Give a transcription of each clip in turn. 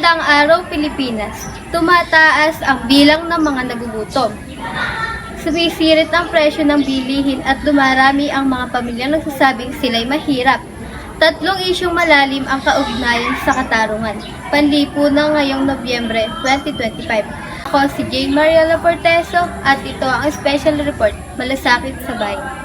Ilang araw Pilipinas, tumataas ang bilang ng mga nagugutom. Sumisirit ang presyo ng bilihin at dumarami ang mga pamilyang nagsasabing sila'y mahirap. Tatlong isyong malalim ang kaugnayan sa katarungan. Panlipunan ngayong Nobyembre 2025. Ako si Jane Mariela Porteso at ito ang special report Malasakit sa Bayan.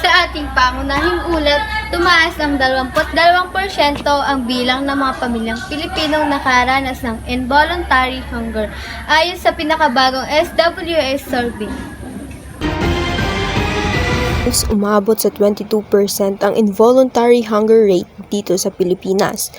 Sa ating pangunahing ulat, tumaas ang 22% ang bilang ng mga pamilyang Pilipinong nakaranas ng involuntary hunger ayon sa pinakabagong SWS survey. Umabot sa 22% ang involuntary hunger rate dito sa Pilipinas.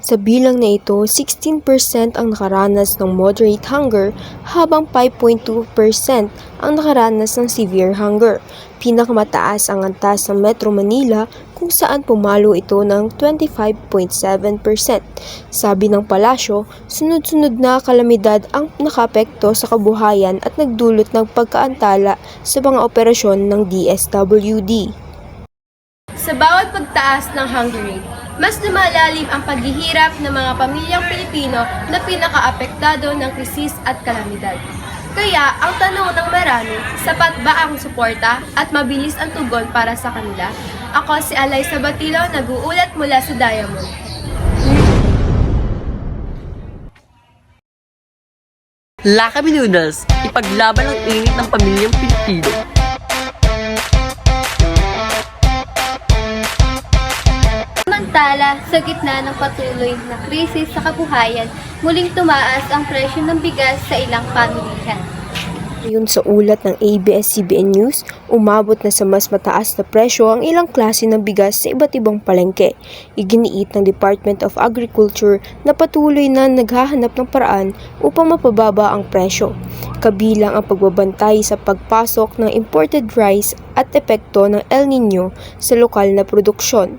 Sa bilang na ito, 16% ang nakaranas ng moderate hunger habang 5.2% ang nakaranas ng severe hunger. Pinakamataas ang antas ng Metro Manila kung saan pumalo ito ng 25.7%. Sabi ng palasyo, sunod-sunod na kalamidad ang nakaapekto sa kabuhayan at nagdulot ng pagkaantala sa mga operasyon ng DSWD. Sa bawat pagtaas ng hunger rate, mas lumalalim ang paghihirap ng mga pamilyang Pilipino na pinakaapektado ng krisis at kalamidad. Kaya, ang tanong ng marami, sapat ba ang suporta at mabilis ang tugon para sa kanila? Ako si Alay Sabatilo, nag-uulat mula sa Diamond. Lakabi Noodles, ipaglaban ang init ng pamilyang Pilipino. Samantala, sa gitna ng patuloy na krisis sa kabuhayan, muling tumaas ang presyo ng bigas sa ilang pamilya. Ayon sa ulat ng ABS-CBN News, umabot na sa mas mataas na presyo ang ilang klase ng bigas sa iba't ibang palengke. Iginiit ng Department of Agriculture na patuloy na naghahanap ng paraan upang mapababa ang presyo, kabilang ang pagbabantay sa pagpasok ng imported rice at epekto ng El Nino sa lokal na produksyon.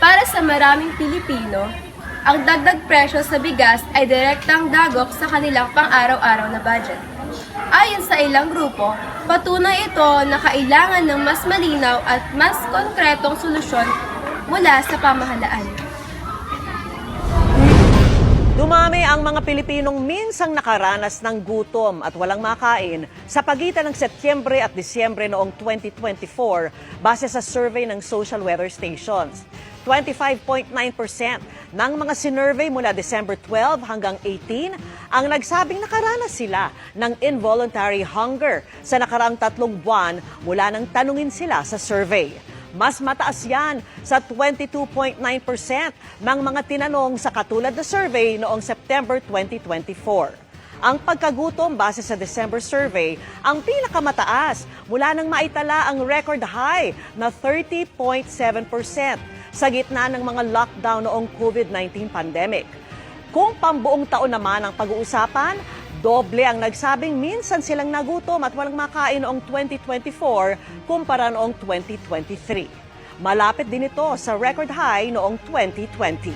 Para sa maraming Pilipino, ang dagdag presyo sa bigas ay direktang dagok sa kanilang pang-araw-araw na budget. Ayon sa ilang grupo, patunay ito na kailangan ng mas malinaw at mas konkretong solusyon mula sa pamahalaan. Dumami ang mga Pilipinong minsang nakaranas ng gutom at walang makain sa pagitan ng Setyembre at Disyembre noong 2024 base sa survey ng Social Weather Stations. 25.9% ng mga sinurvey mula December 12 hanggang 18 ang nagsabing nakaranas sila ng involuntary hunger sa nakaraang 3 buwan mula nang tanungin sila sa survey. Mas mataas yan sa 22.9% ng mga tinanong sa katulad na survey noong September 2024. Ang pagkagutom base sa December survey ang pinakamataas mula nang maitala ang record high na 30.7% sa gitna ng mga lockdown noong COVID-19 pandemic. Kung pambuong taon naman ang pag-uusapan, doble ang nagsabing minsan silang nagutom at walang makain noong 2024 kumpara noong 2023. Malapit din ito sa record high noong 2020.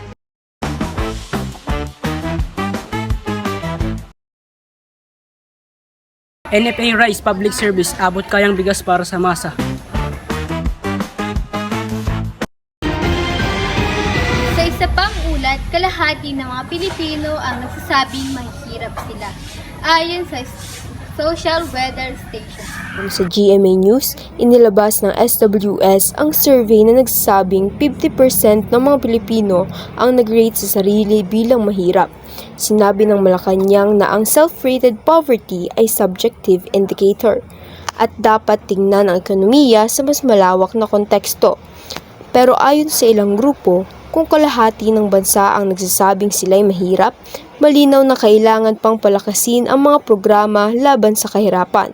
NFA Rice Public Service, abot kayang bigas para sa masa. Sa isa pang ulat, kalahati ng mga Pilipino ang nagsasabing mahihirap sila. Ayon sa Social Weather Station. Sa GMA News, inilabas ng SWS ang survey na nagsasabing 50% ng mga Pilipino ang nag-rate sa sarili bilang mahirap. Sinabi ng Malacanang na ang self-rated poverty ay subjective indicator at dapat tingnan ang ekonomiya sa mas malawak na konteksto. Pero ayon sa ilang grupo, kung kalahati ng bansa ang nagsasabing sila'y mahirap, malinaw na kailangan pang palakasin ang mga programa laban sa kahirapan.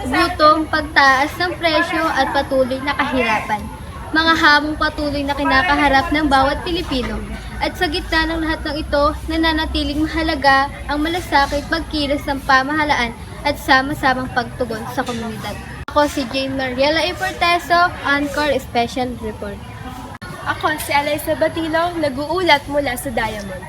Gutom, pagtaas ng presyo at patuloy na kahirapan. Mga hamong patuloy na kinakaharap ng bawat Pilipino. At sa gitna ng lahat ng ito, nananatiling mahalaga ang malasakit pagkilos ng pamahalaan at sama-samang pagtugon sa komunidad. Ako si Jane Mariela Iporteso, Anchor Special Report. Ako si Alaysa Batilo, nag-uulat mula sa Diamond.